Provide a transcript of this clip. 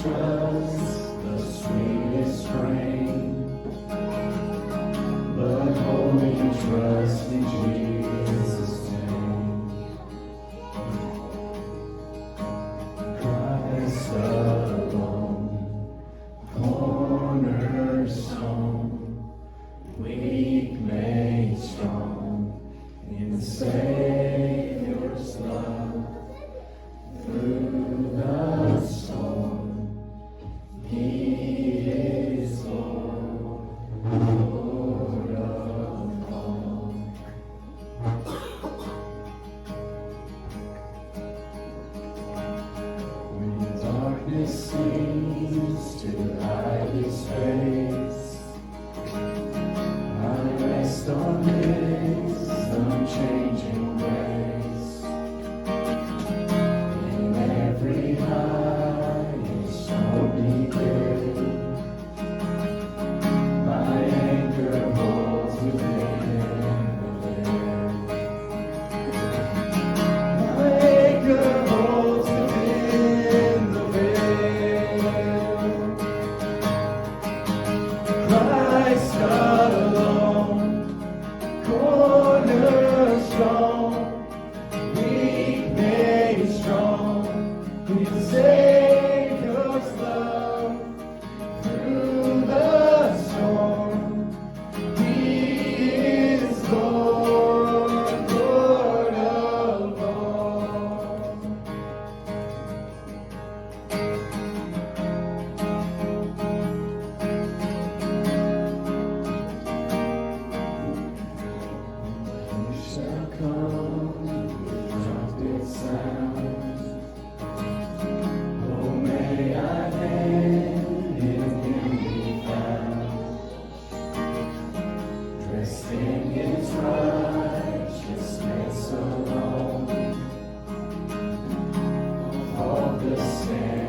trust the sweetest strain, but wholly trust in Jesus' name. Christ alone, cornerstone, weak made strong in the Savior's love. Through the storm, He is Lord, Lord of all. When darkness seems to hide His face, I rest on His unchanging grace. In every high and stormy day, my anchor holds within the veil. My anchor holds within the veil. Christ God alone, cornerstone, weak made strong, in the Savior's love. Through the storm, He is Lord, Lord of all. He shall come with trumpet sound. Oh, may I then in Him be found, dressed in His righteousness alone. All the sin